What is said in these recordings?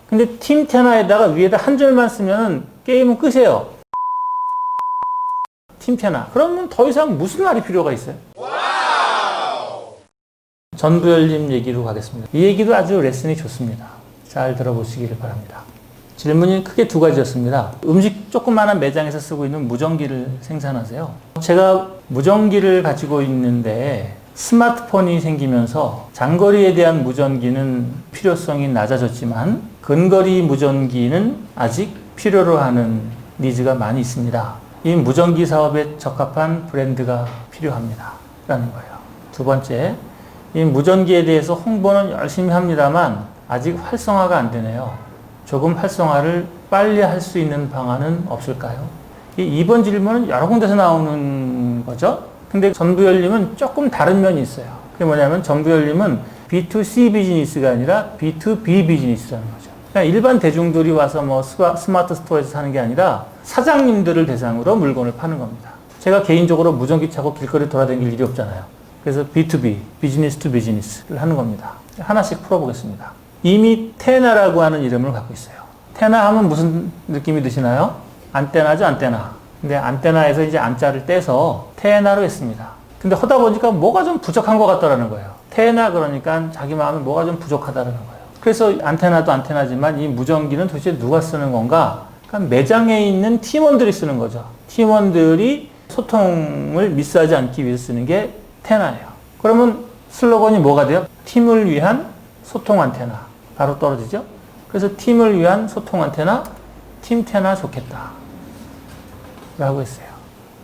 근데 팀 테나에다가 위에다 한 줄만 쓰면 게임은 끝이에요. 팀 테나. 그러면 더 이상 무슨 말이 필요가 있어요? 전부열림 얘기로 가겠습니다. 이 얘기도 아주 레슨이 좋습니다. 잘 들어보시길 바랍니다. 질문이 크게 두 가지였습니다. 음식 조그마한 매장에서 쓰고 있는 무전기를 생산하세요. 제가 무전기를 가지고 있는데 스마트폰이 생기면서 장거리에 대한 무전기는 필요성이 낮아졌지만 근거리 무전기는 아직 필요로 하는 니즈가 많이 있습니다. 이 무전기 사업에 적합한 브랜드가 필요합니다. 라는 거예요. 두 번째, 이 무전기에 대해서 홍보는 열심히 합니다만 아직 활성화가 안 되네요. 조금 활성화를 빨리 할 수 있는 방안은 없을까요? 이 2번 질문은 여러 군데서 나오는 거죠. 근데 전부열림은 조금 다른 면이 있어요. 그게 뭐냐면 전부열림은 B2C 비즈니스가 아니라 B2B 비즈니스라는 거죠. 그러니까 일반 대중들이 와서 뭐 스마트 스토어에서 사는 게 아니라 사장님들을 대상으로 물건을 파는 겁니다. 제가 개인적으로 무전기 차고 길거리 돌아다닐 일이 없잖아요. 그래서 B2B, 비즈니스 투 비즈니스를 하는 겁니다. 하나씩 풀어보겠습니다. 이미 테나라고 하는 이름을 갖고 있어요. 테나 하면 무슨 느낌이 드시나요? 안테나죠, 안테나. 근데 안테나에서 이제 안자를 떼서 테나로 했습니다. 근데 하다 보니까 뭐가 좀 부족한 것 같더라는 거예요. 테나 그러니까 자기 마음에 뭐가 좀 부족하다는 거예요. 그래서 안테나도 안테나지만 이 무전기는 도대체 누가 쓰는 건가? 그러니까 매장에 있는 팀원들이 쓰는 거죠. 팀원들이 소통을 미스하지 않기 위해서 쓰는 게 테나예요. 그러면 슬로건이 뭐가 돼요? 팀을 위한 소통 안테나. 바로 떨어지죠? 그래서 팀을 위한 소통 안테나, 팀 테나 좋겠다. 라고 했어요.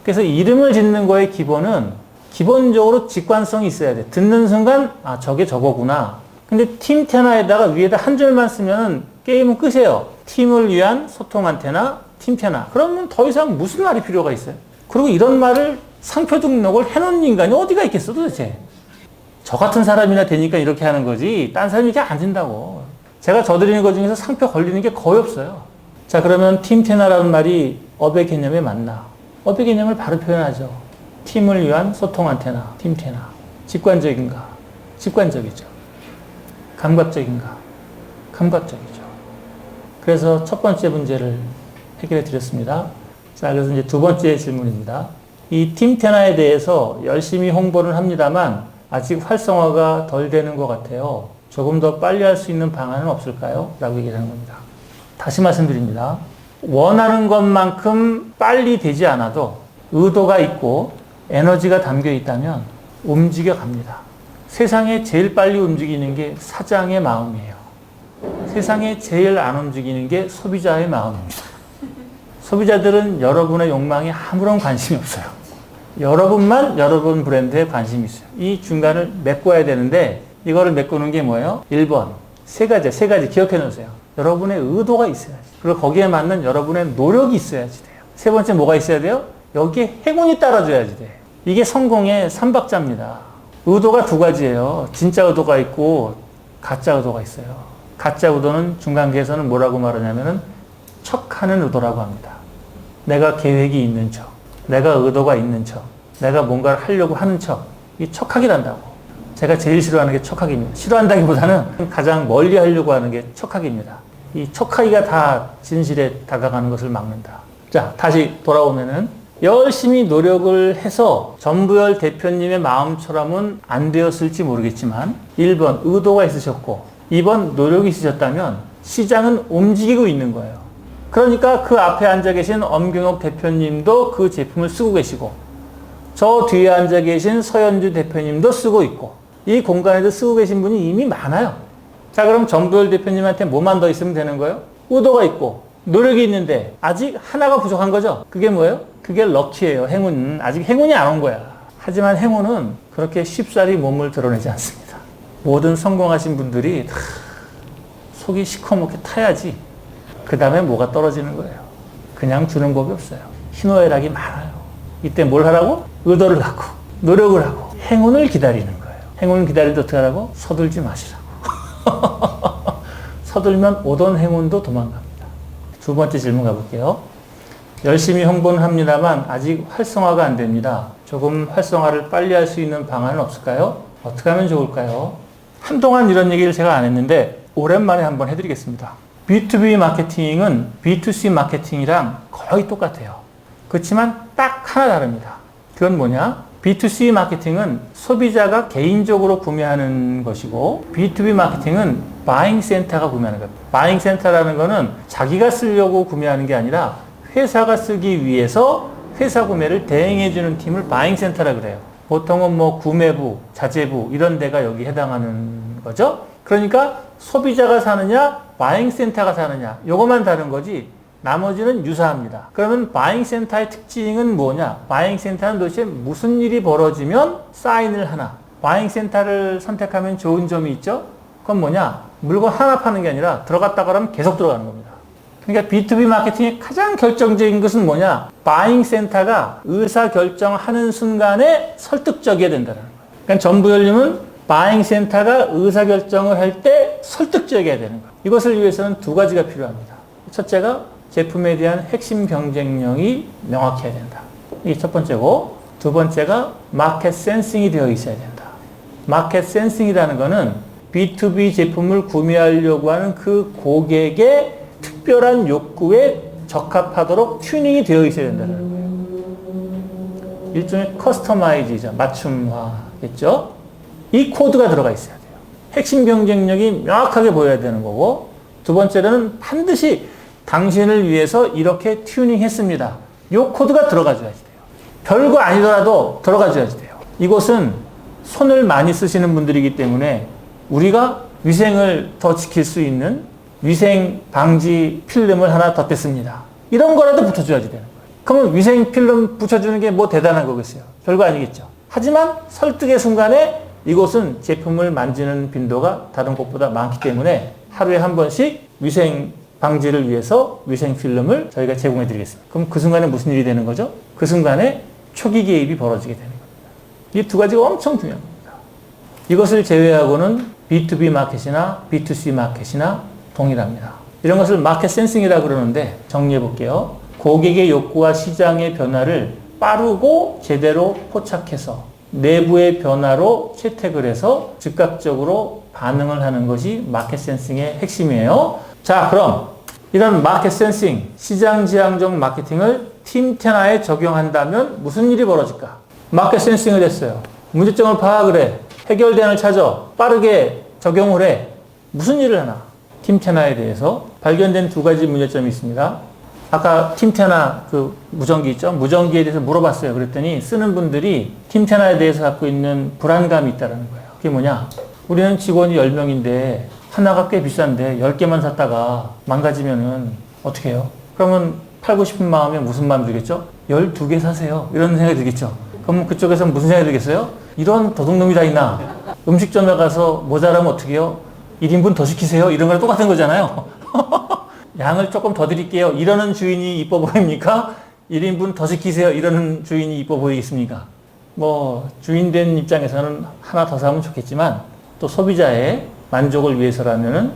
그래서 이름을 짓는 거의 기본은 기본적으로 직관성이 있어야 돼. 듣는 순간, 아, 저게 저거구나. 근데 팀 테나에다가 위에다 한 줄만 쓰면 게임은 끝이에요. 팀을 위한 소통 안테나, 팀 테나. 그러면 더 이상 무슨 말이 필요가 있어요? 그리고 이런 말을 상표 등록을 해놓은 인간이 어디가 있겠어, 도대체? 저 같은 사람이나 되니까 이렇게 하는 거지, 딴 사람이 이렇게 안 된다고. 제가 저드리는 것 중에서 상표 걸리는 게 거의 없어요. 자, 그러면 팀 테나라는 말이 업의 개념에 맞나? 업의 개념을 바로 표현하죠. 팀을 위한 소통 안테나, 팀 테나. 직관적인가? 직관적이죠. 감각적인가? 감각적이죠. 그래서 첫 번째 문제를 해결해 드렸습니다. 자, 그래서 이제 두 번째 질문입니다. 이 팀 테나에 대해서 열심히 홍보를 합니다만 아직 활성화가 덜 되는 것 같아요. 조금 더 빨리 할 수 있는 방안은 없을까요? 라고 얘기를 하는 겁니다. 다시 말씀드립니다. 원하는 것만큼 빨리 되지 않아도 의도가 있고 에너지가 담겨 있다면 움직여 갑니다. 세상에 제일 빨리 움직이는 게 사장의 마음이에요. 세상에 제일 안 움직이는 게 소비자의 마음입니다. 소비자들은 여러분의 욕망에 아무런 관심이 없어요. 여러분만 여러분 브랜드에 관심이 있어요. 이 중간을 메꿔야 되는데 이거를 메꾸는 게 뭐예요? 1번. 세 가지 기억해 놓으세요. 여러분의 의도가 있어야지. 그리고 거기에 맞는 여러분의 노력이 있어야지 돼요. 세 번째 뭐가 있어야 돼요? 여기에 행운이 따라줘야지 돼. 이게 성공의 3박자입니다. 의도가 두 가지예요. 진짜 의도가 있고 가짜 의도가 있어요. 가짜 의도는 중간계에서는 뭐라고 말하냐면은 척하는 의도라고 합니다. 내가 계획이 있는 척, 내가 의도가 있는 척, 내가 뭔가를 하려고 하는 척, 이 척하기란다고. 제가 제일 싫어하는 게 척하기입니다. 싫어한다기보다는 가장 멀리 하려고 하는 게 척하기입니다. 이 척하기가 다 진실에 다가가는 것을 막는다. 자, 다시 돌아오면은 열심히 노력을 해서 전부열 대표님의 마음처럼은 안 되었을지 모르겠지만 1번 의도가 있으셨고 2번 노력이 있으셨다면 시장은 움직이고 있는 거예요. 그러니까 그 앞에 앉아 계신 엄경옥 대표님도 그 제품을 쓰고 계시고 저 뒤에 앉아 계신 서현주 대표님도 쓰고 있고 이 공간에도 쓰고 계신 분이 이미 많아요. 자, 그럼 전부열 대표님한테 뭐만 더 있으면 되는 거예요? 의도가 있고 노력이 있는데 아직 하나가 부족한 거죠. 그게 뭐예요? 그게 럭키예요. 행운. 아직 행운이 안 온 거야. 하지만 행운은 그렇게 쉽사리 몸을 드러내지 않습니다. 모든 성공하신 분들이 다 속이 시커멓게 타야지 그 다음에 뭐가 떨어지는 거예요. 그냥 주는 법이 없어요. 희노애락이 많아요. 이때 뭘 하라고? 의도를 갖고 노력을 하고 행운을 기다리는 거예요. 행운을 기다리는데 어떻게 하라고? 서둘지 마시라고. 서둘면 오던 행운도 도망갑니다. 두 번째 질문 가볼게요. 열심히 홍보는 합니다만 아직 활성화가 안 됩니다. 조금 활성화를 빨리 할 수 있는 방안은 없을까요? 어떻게 하면 좋을까요? 한동안 이런 얘기를 제가 안 했는데 오랜만에 한번 해드리겠습니다. B2B 마케팅은 B2C 마케팅이랑 거의 똑같아요. 그렇지만 딱 하나 다릅니다. 그건 뭐냐? B2C 마케팅은 소비자가 개인적으로 구매하는 것이고 B2B 마케팅은 바잉 센터가 구매하는 거예요. 바잉 센터라는 거는 자기가 쓰려고 구매하는 게 아니라 회사가 쓰기 위해서 회사 구매를 대행해 주는 팀을 바잉 센터라 그래요. 보통은 뭐 구매부, 자재부 이런 데가 여기 해당하는 거죠. 그러니까 소비자가 사느냐, 바잉 센터가 사느냐 요것만 다른 거지 나머지는 유사합니다. 그러면 바잉 센터의 특징은 뭐냐? 바잉 센터는 도대체 무슨 일이 벌어지면 사인을 하나. 바잉 센터를 선택하면 좋은 점이 있죠? 그건 뭐냐? 물건 하나 파는 게 아니라 들어갔다 그러면 계속 들어가는 겁니다. 그러니까 B2B 마케팅의 가장 결정적인 것은 뭐냐? 바잉 센터가 의사결정하는 순간에 설득적이어야 된다는 거예요. 그러니까 전부연림은 바잉 센터가 의사결정을 할 때 설득적이어야 되는 거예요. 이것을 위해서는 두 가지가 필요합니다. 첫째가 제품에 대한 핵심 경쟁력이 명확해야 된다. 이게 첫 번째고, 두 번째가 마켓 센싱이 되어 있어야 된다. 마켓 센싱이라는 거는 B2B 제품을 구매하려고 하는 그 고객의 특별한 욕구에 적합하도록 튜닝이 되어 있어야 된다는 거예요. 일종의 커스터마이즈죠. 맞춤화겠죠. 이 코드가 들어가 있어야 돼요. 핵심 경쟁력이 명확하게 보여야 되는 거고, 두 번째로는 반드시 당신을 위해서 이렇게 튜닝했습니다. 이 코드가 들어가줘야지 돼요. 별거 아니더라도 들어가줘야지 돼요. 이곳은 손을 많이 쓰시는 분들이기 때문에 우리가 위생을 더 지킬 수 있는 위생 방지 필름을 하나 더 뺐습니다. 이런 거라도 붙여줘야지 되는 거예요. 그러면 위생 필름 붙여주는 게 뭐 대단한 거겠어요? 별거 아니겠죠. 하지만 설득의 순간에 이곳은 제품을 만지는 빈도가 다른 곳보다 많기 때문에 하루에 한 번씩 위생 방지를 위해서 위생 필름을 저희가 제공해 드리겠습니다. 그럼 그 순간에 무슨 일이 되는 거죠? 그 순간에 초기 개입이 벌어지게 되는 겁니다. 이 두 가지가 엄청 중요한 겁니다. 이것을 제외하고는 B2B 마켓이나 B2C 마켓이나 동일합니다. 이런 것을 마켓 센싱이라고 그러는데 정리해 볼게요. 고객의 욕구와 시장의 변화를 빠르고 제대로 포착해서 내부의 변화로 채택을 해서 즉각적으로 반응을 하는 것이 마켓 센싱의 핵심이에요. 자, 그럼 이런 마켓 센싱, 시장 지향적 마케팅을 팀 테나에 적용한다면 무슨 일이 벌어질까? 마켓 센싱을 했어요. 문제점을 파악을 해. 해결대안을 찾아. 빠르게 적용을 해. 무슨 일을 하나? 팀 테나에 대해서 발견된 두 가지 문제점이 있습니다. 아까 팀 테나 그 무전기 있죠? 무전기에 대해서 물어봤어요. 그랬더니 쓰는 분들이 팀 테나에 대해서 갖고 있는 불안감이 있다는 거예요. 그게 뭐냐? 우리는 직원이 10명인데 하나가 꽤 비싼데 10개만 샀다가 망가지면은 어떻게 해요? 그러면 팔고 싶은 마음에 무슨 마음이 들겠죠? 12개 사세요. 이런 생각이 들겠죠? 그럼 그쪽에서 무슨 생각이 들겠어요? 이런 도둑놈이 다 있나? 음식점에 가서 모자라면 어떻게 해요? 1인분 더 시키세요. 이런 거랑 똑같은 거잖아요. 양을 조금 더 드릴게요. 이러는 주인이 이뻐 보입니까? 1인분 더 시키세요. 이러는 주인이 이뻐 보이겠습니까? 뭐 주인 된 입장에서는 하나 더 사면 좋겠지만 또 소비자의 만족을 위해서라면은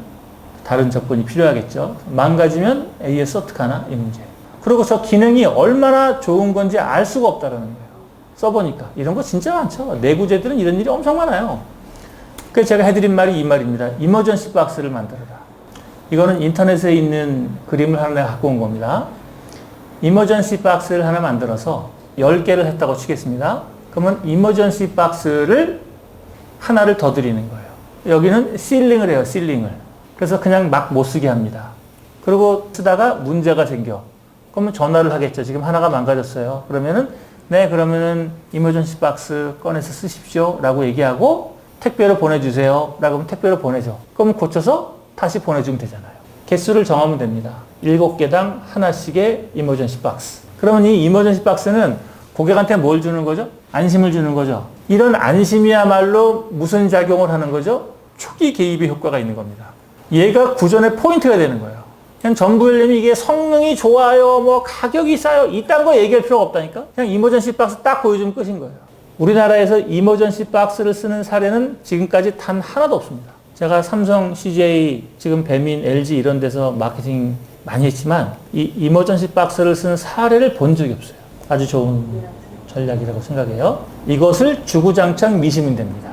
다른 접근이 필요하겠죠. 망가지면 AS 어떡하나? 이 문제. 그리고 저 기능이 얼마나 좋은 건지 알 수가 없다는 거예요. 써보니까. 이런 거 진짜 많죠. 내구재들은 이런 일이 엄청 많아요. 그래서 제가 해드린 말이 이 말입니다. 이머전시 박스를 만들어라. 이거는 인터넷에 있는 그림을 하나 갖고 온 겁니다. 이머전시 박스를 하나 만들어서 10개를 했다고 치겠습니다. 그러면 이머전시 박스를 하나를 더 드리는 거예요. 여기는 실링을 해요, 실링을. 그래서 그냥 막 못 쓰게 합니다. 그리고 쓰다가 문제가 생겨. 그러면 전화를 하겠죠. 지금 하나가 망가졌어요. 그러면은, 네, 그러면은 이머전시 박스 꺼내서 쓰십시오. 라고 얘기하고 택배로 보내주세요. 라고 하면 택배로 보내죠. 그럼 고쳐서 다시 보내주면 되잖아요. 개수를 정하면 됩니다. 7개당 하나씩의 이머전시 박스. 그러면 이 이머전시 박스는 고객한테 뭘 주는 거죠? 안심을 주는 거죠. 이런 안심이야말로 무슨 작용을 하는 거죠? 초기 개입의 효과가 있는 겁니다. 얘가 구전의 포인트가 되는 거예요. 그냥 전부일님이 이게 성능이 좋아요, 뭐 가격이 싸요, 이딴 거 얘기할 필요가 없다니까? 그냥 이머전시 박스 딱 보여주면 끝인 거예요. 우리나라에서 이머전시 박스를 쓰는 사례는 지금까지 단 하나도 없습니다. 제가 삼성, CJ, 지금 배민, LG 이런 데서 마케팅 많이 했지만 이 이머전시 박스를 쓰는 사례를 본 적이 없어요. 아주 좋은 전략이라고 생각해요. 이것을 주구장창 미시면 됩니다.